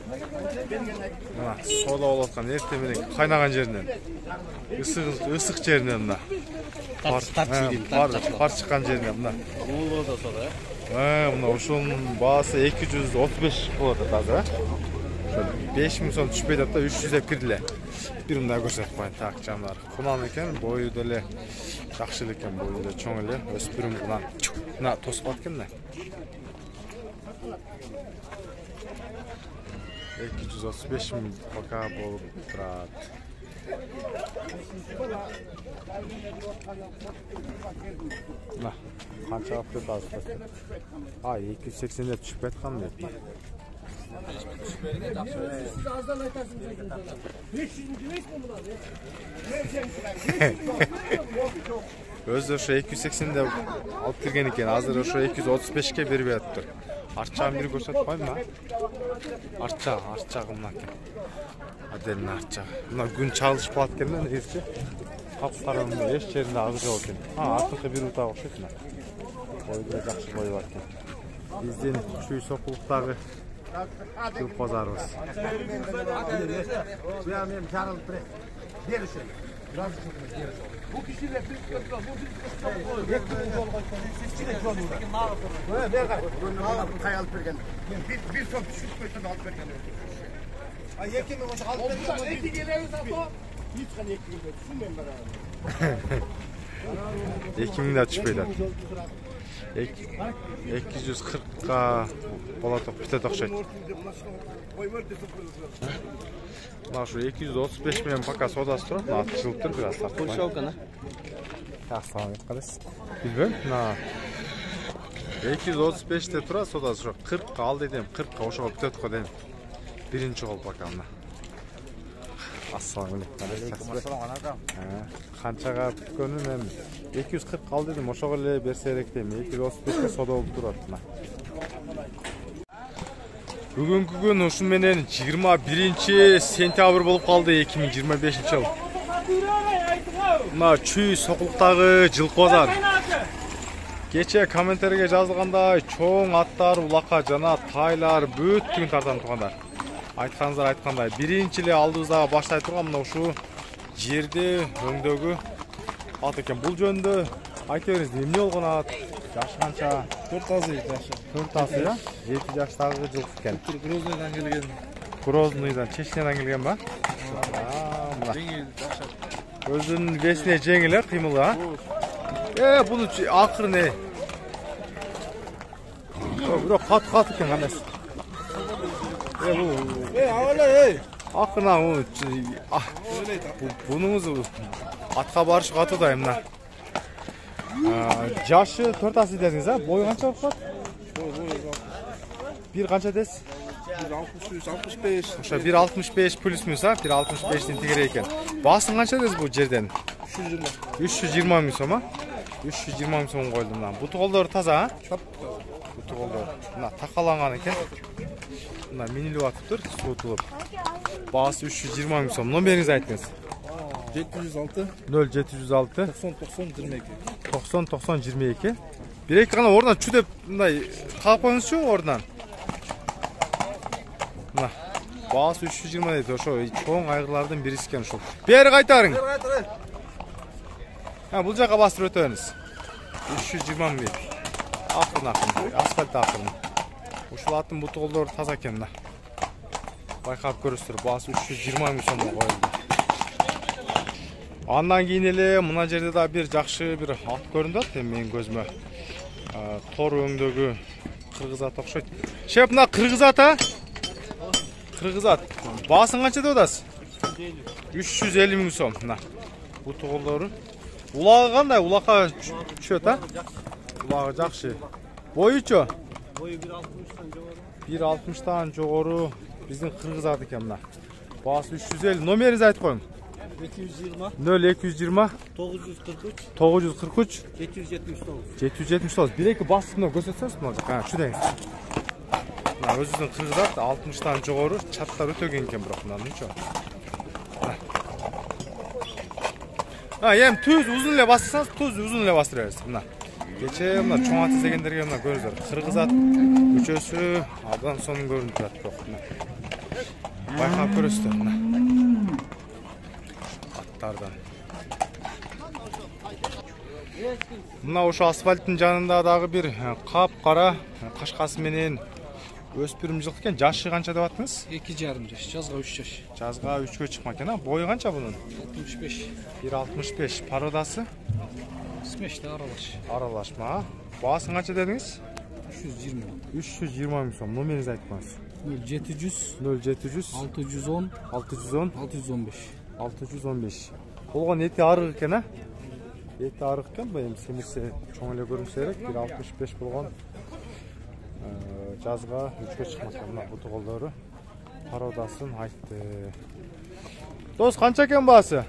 Мына сода болуп аткан эртең менен кайнаган жеринен. Ысык жеринен мына. Пар чыккан жеринен мына. Уулоодо сода. Мына ошонун баасы 235 болот азыр. 5000 сом түшпөйт атта 300 деп кирди эле. Бир мында көрсөтүп коеюн. Так, жандар. Кунан экен, бою деле жакшы экен, бою деле чоң эле. Өспүрүм кунан. Мына тосуп аткан да. 235 000 пока болуп турат. Мына канча апты таза. 280 деп түшүп аткан деп. Өзү ошо 280 деп алып келген экен. Азыр ошо 235ке берип атыптыр. Арчагын бир көрсөтүп коеюн. Арча мына экен. Отдельно арча. Мына күн чагылышып калат экен да негизичи. Капкараңгы эч жеринде азыр жок экен. Артыкы бир ута окшойт мына. Койду жакшы бою бар экен. Биздин чүй сокулуктагы Türk pazarımız. Bu kişiyle bir son düşük koysun alıp vergen. Ay yekin o alıp vergen. Eki geliyoruz ama hiç kan yekin yok. Şundan beraber. Ekimin de çıkıyorlar. 240га болот бүтөт окшойт. Мына ушу 235 менен пока содасы турат. Мына жылып тур бир аз тартып. Польшалка на. Так, салам карайсыз. Билбейм, мына 235 деп турат содасы. Ошо 40га ал дедим, 40га ошого бүтөт го дедим. Биринчи кол пока мына. Ассаламу алейкум. Канчага бүткөнүн эми 240 ал дедим, ошого эле берсе керек дейм. 235ке сода болуп турат мына. Бүгүнкү күн ушу менен 21 сентябрь болуп калды 2025-жыл. Мына чүй сокулуктагы жылкы базар. Кече комменттерге жазылгандай чоң аттар, улака жана тайлар бүттүгүн тартам тугандар. Айтканыңыздар айткандай, биринчи эле алдыбызда баштай турган мына ушу жерде өңдөгү ат экен. Бул жөндө айта бериңиз, эмне болгон ат? Жашы канча? 4 азы жашы. 4 азы, я? 7 жаштагы жылкы экен. Грознойдан келген. Грознойдан, Чечнядан келген ба? Жеңил, жакшы. Өзүнүн весине жеңил, кыймылы, а? Буну акыры не? Бирок кат экен кандай? Акырына бунуңуз атка барыш катуудай мына. Жашы 4 азы дедиңиз, а? Бою канча болуп калат? Бир канча десиз? 1.65. Ошо 1.65 плюс минус, а? 1.65дин тигири экен. Баасы канча десиз бул жерден? 320 000 сом, а? 320 000 сом коюлду мына. Буту колдору таза, а? Буту колдору. Мына такаланган экен. Мына минилип атыптыр, суутулуп. Баасы 320 000 сом. Номериңизди айтыңыз. 706 0706 90 90 22. 90 90 22. Бир-эки гана ордунан чү деп мындай калып коюңузчу ордунан. Мына баасы 320 дейт. Ошо чоң айгырлардын бириси экен ушул. Бери кайтарың. Бул жака бастырып өтөбүз. 320 000. Акырын асфальт акырын. Ушул аттын буту колдору таза экен мына. Байкап көрүсүздөр, баасы 320 000 сом коюлду. Андан кийин эле мына жерде да бир жакшы бир ат көрүндү ат менин көзүмө. Тор өңдөгү кыргыз ат окшойт. Шеп, мына кыргыз ат, а? Кыргыз ат. Баасын канча деп атасыз? 350 000 сом мына. Буту колдору. Улагы кандай? Улака түшөт, а? Улагы жакшы. Боючу? Бою 1.60-тан жогору. 1.60-тан жогору биздин кыргыз ат экен мына. Баасы 350. Номериңизди айтып коюң. 220 0220 943 779 779. Бир-эки басып көрсөтсөңүз мына жака. Шу деңиз. Мына өзүнүн кыргыз ат 60-тан жогору чаттар өтөгөн экен бирок мынанычы. Эми түз узун эле бастырсаңыз, түз узун эле бастыра бересиз мына. Кече мына чоң ат издегендерге мына көрүңүздөр. Кыргыз ат үчөсү абдан сонун көрүнүп турат бирок мына. Байқап көресіздер мына аттардан. Мына ошо асфальттын жанында дагы бир кап-кара кашкасы менен өспүрүм жылкы экен. Жашы канча деп аттыңыз? 2,5 жаш, жазга 3 жаш. Жазга 3кө чыкмак экен. Бою канча бунун? 65. 1,65. Пародасы? Смеште аралаш. Аралашма. Баасын канча дедиңиз? 320. 320 миң сом. Номеріңізді айтып қойыңыз. 0700 0700 610 610 615. 615. Болған еті арық екен, а? Еті арық екен, бұл семірсе чоң эле көрүнсө керек. 1,65 болған. Жазға 3кө чыкмак. Мына буту колдору. Пародасын айтты. Дос, канча экен баасы?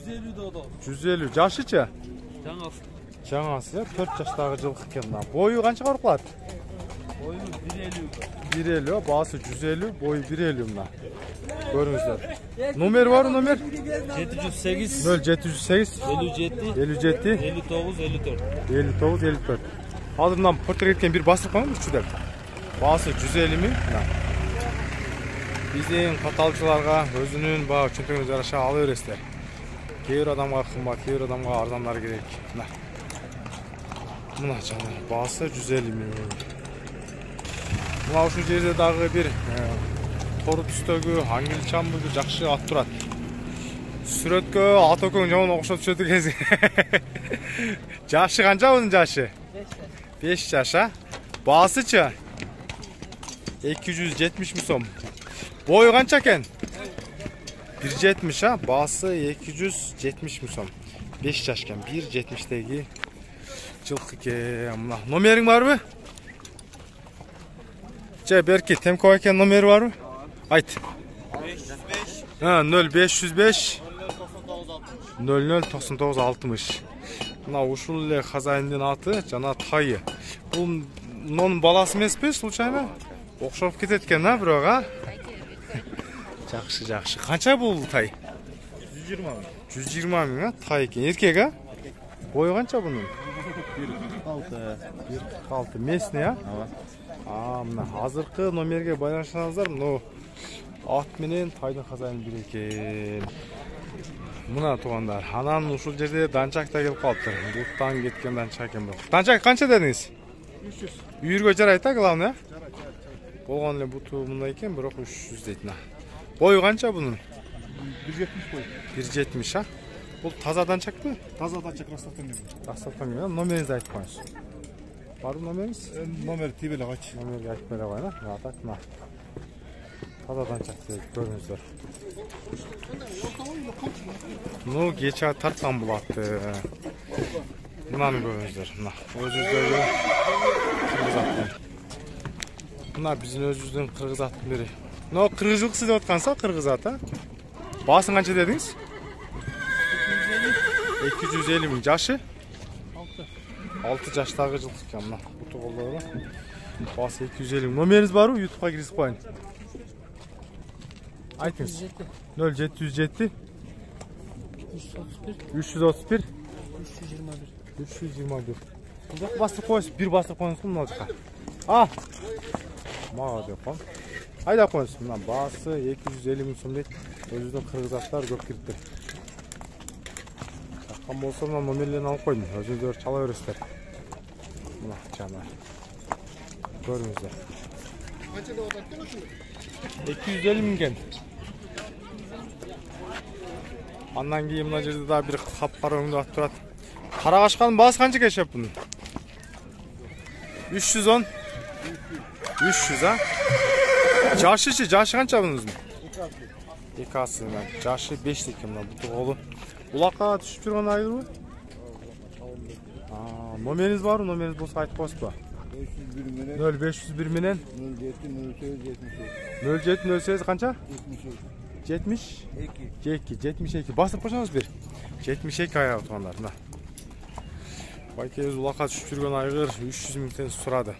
150 додо. 150. Жашычы? Жаңасы. Жаңасы 4 жаштагы жылкы экен. Бою канчага барып калат? Boyu 150. 150, baası 150, boyu 150 mına. Görünüzler. Numara var mı numara? 708 0708 57 57 59 54. 59 54. Hazırdan portre etken bir bastık var mı üçüden? Baası 150 mi? Bizden katalcılarga özünün bağ çöntüğünüz yaraşa alıveresizler. Кейбір адамға қымбат, кейбір адамға арзандар керек. Мына жана басы 150 миң. Мына ушул жерде дагы бир тору түстөгү аңгилчамбүгү жакшы ат турат. Сүрөткө ат экөөң жаман окшоп түшөт экенсиң. Жашы канча bunun жашы? 5 жаша. Басычы? 270 миң сом. Бою канча экен? 170 ha, bası 270 mi son? 5 yaşken 1.70'deki жылқы ке. Номерің бар mı? Berki Temko eken номері var mı? Ayt. 0505 0099 60. Мына ушул эле хозяиндин аты жана тайы. Бул нонун баласы эмеспи случайно? Окшоп кетет экен, а бирок, а? Жақшы, жақшы. Қанша бұл тай? 120 миң. 120 миң, тай екен. Еркек, а? Бойы қанша бұның? 1,46. Местный, а? Мына азырқы номерге байланышсаңыздар, мына ат менен тайдың хозяйыны бир экен. Мына туғандар. Анан ушул жерде данчак да келип калыптыр. Буттан кеткен данчак экен бул. Данчак канча дедиңиз? 300. Үйүргө жарайт, а, главное? Болгон эле буту мындай экен, бирок 300 дейт. Boyu kança bunun? 170 boy. 170 ha? Bu taza dançak mı? Taza dançak rastlattan gibi. Rastlattan gibi. Numarınızı ayıp koyunuz. Var mı numarınız? Nomer tibeli kaç. Numarayı ayıp böyle koyun. Rahat mı? Taza dançak diye görünüzler. Nu geçe tartlan bulattı. Bunları görünüzler. Özüzleri kırgız attı. Bunlar bizim özüzden kırgız attı biri. No, kırgızlık деп atkansa kırgız ata. Basın kança dediniz? 250 ming. Jaşı? 6 жаштагы жылкы экен мына. Буту колдору. Басы 250 ming. Номерiniz бар mı? YouTube'a киргизип коюн. Айтыңыз. 0707 331 321. Бул бастырып коюңуз, бир бастырып коюңуз мына жака. А. Мага деп коем. Айда коюңуз. Мына басы 250 миң сом дейт. Өзүнүн кыргыз аттар көп кириптир. Чаккан болсо мына номерлерин алып койдум. Өзүңүздөр чала бересиздер. Мына жана. Көрүңүздөр. Канча деп атат ошону? 250 миң экен. Андан кийин мына жерде да бир кап-кара өңдү ат турат. Карагашканын баасы канча кешеп бунун? 310. 300 а? Jaşı kança bunun? 2 ası. Jaşı 5 eкен мына буту колу. Улакка түшүп жүргөн айыр мы? Номерiniz бар mı? Номерiniz болсо айтып коесузбу? 0501 менен 0708 канча? 72. Басып койсоңуз бир. 72 аяк туугандар. Мына. Байкебиз улакка түшүп жүргөн айгыр 300 миңден сурады.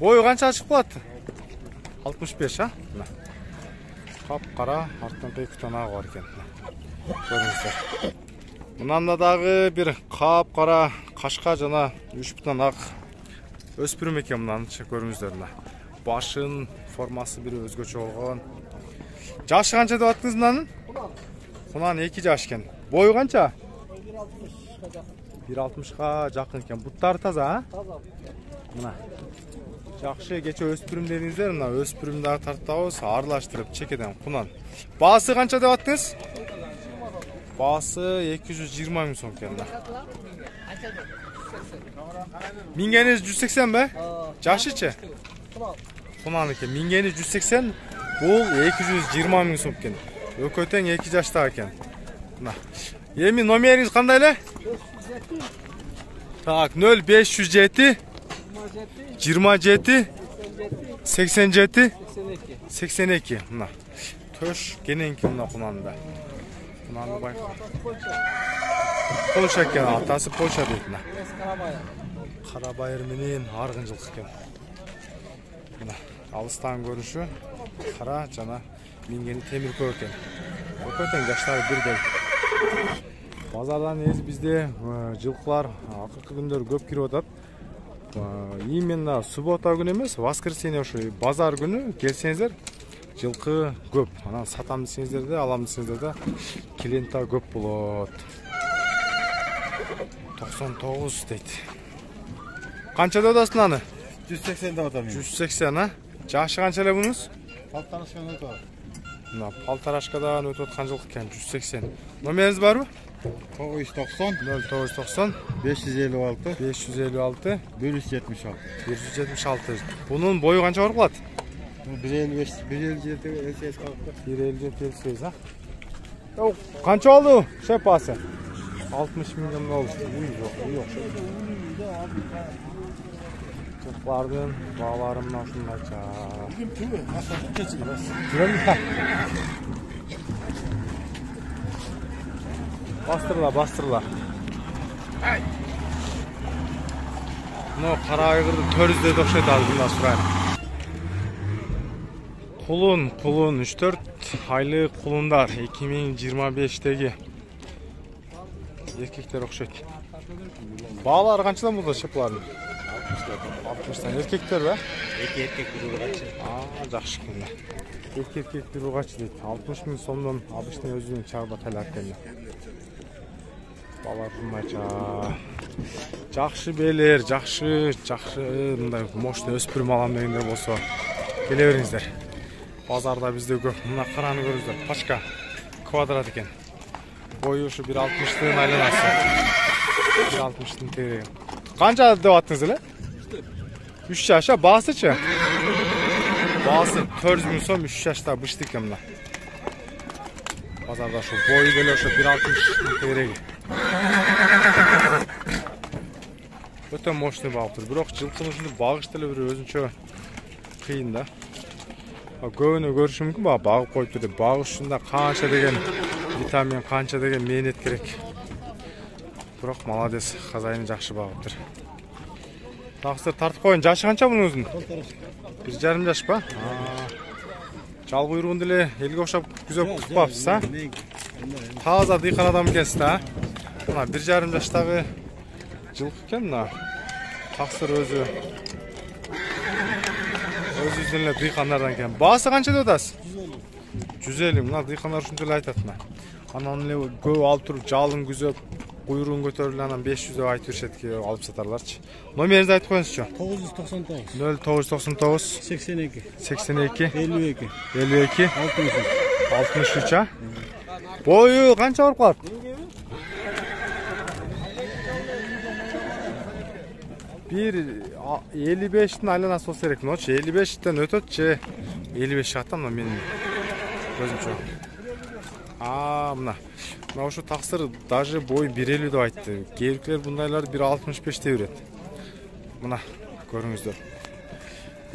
Boyu kança çıkıp kaladı? 65 ha? Kap-kara, arttın iki tane ağı var eкен. Görünüzler. Bundan da dağı bir kap-kara, kaşka jana 3 tane ağı öspürüm eken bundan görünüzler. Başın forması biri özgöçө болгон. Жашы канча деп аттыңыз мынанын? Мунан 2 жаш экен. Бою канча? 1.60га жакын экен. Буттары таза, а? Таза. Мына. Жакшы, кече өспүрүмдөрүңүздөр мына өспүрүмдөрдү тартабыз, аралаштырып чекеден кунан. Баасы канча деп аттыңыз? Баасы 220 миң сом экен. Мингени 180 бе? Жашычы? Кунан экен. Мингени 180, бул 220 миң сом экен. Өкөтең 2 жашта экен. Мына. Эми номериңиз кандай эле? Так, 0507 27 87 82. Мына. Төш кененки мына кунанда. Кунаны байка. Польша экен, атасы Польша дейт мына. Карабайыр менен аргын жылкы экен. Мына алыстан көрүнүшү кара жана мингени темиркөө экен. Өкөтең жаштары бирдей. Базардан бизде жылкылар акыркы күндөр көп кирип атат. Именно суббота күнү эмес, воскресенье ошо базар күнү келсеңиздер, жылкы көп. Анан сатам десеңиздер да, алам десеңиздер да, клиенттер көп болот. 99 дейт. Канча деп атасың аны? 180 деп атам. 180, а? Жашы канча эле бунуз? Полторашкадан өтүп атат. Мына полторашкадан өтүп аткан жылкы экен, 180. Номериңиз барбы? 990 0990 556 556 176. 176. Bunun boyu kança var kılat? 157 LCS kalktı. 157 LCS, ha? Yok, kança oldu şef pası? 60 milyon oldu. Yok. Çocuklardan bağlarım nasıl açar? Bastırla. No, kara aygırdı törüzde dokşet aldı bundan sonra. Kulun 3-4 aylık kulundar 2025'teki erkekler okşet. Bağlar kançıdan buldu şıplarını? 60'tan erkekler be? Erkek grubu kaçı? Жақсы күнде. Erkek bir kaç deydi. 60 min somdan abişten özünün çağda telakkenle. Balar bunlayca. Жақсы beyler, жақсы мындай мощный өспүрүм алам дегендер болсо келе бериңиздер. Базарда бизде көп. Мына караны көрүңүздөр. Пачка квадрат экен. Бою ушу 1.60'тын айланасы. 1.60'тын тереги. Канча деп аттыңыз эле? 3 yaşa, baasычы? Baası 400 min som 3 yaşta bıştı eкен мына. Bazarda şu boyu böyle şu 1.60 tereги. Öte moşnu bağıптыр. Бирок жылкынын ушундай багыш деле бир өзүнчө кыйын да. Көбүнө көрүшү мүмкүн багып коюпту деп. Багыш ушунда канча деген витамин, канча деген мээнет керек. Бирок молодец, хозяйын жакшы багыптыр. Тақсыр тартып қойын. Жашы қанша бұның өзінің? 1,5 жаш па? Жал құйрығын деле елге оқшап күзеп күтіп қапсыз, а? Таза дыйқан адам екенсіз, а? Мына 1,5 жаштағы жылқы екен мына. Тақсыр өзі өзінен дыйқандардан екен. Басы қанша деп атасыз? 150. Мына дыйқандар үшін деле айтады мына. Анан эле көп алып туруп жалын күзөп Kuyruğun götürülü anam 500 euro ayet verşetki alıp satarlarçı. Numarınızı ayet koyunuzcu. 999 0999 82 82 52 52 63 63 ha? Boyu kança var kılar? 55'ten aylanası olsa gerek. 55'ten ötötçe 55 atam da benim gözüm çok. Мына. Мына ошо таксыр даже бой 1.50 деп айтты. Кейбирлер бундайлар 1.65 деп берет. Мына көрүңүздөр.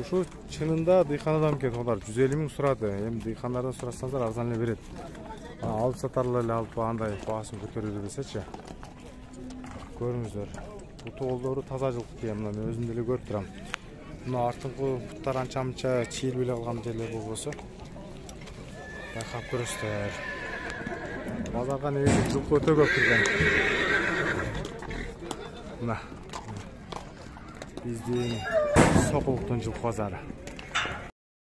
Ушул чынында дыйканадан экен олар 150 миң сурады. Эми дыйкандардан сурасаңыздар арзан эле берет. Алып сатарлар эле алып андай баасын көтөрөлү десечи. Көрүңүздөр. Бутолдору таза жылкы экен. Мына мен өзүм деле көрүп турам. Мына артыңкы буттар анча-мынча чийилбей калган жерлер болбосо байкап көрөсүздөр. Bazarda negesi жылкы өтө көп кирген. Мына. Биздин Сокулуктун жылкы базары.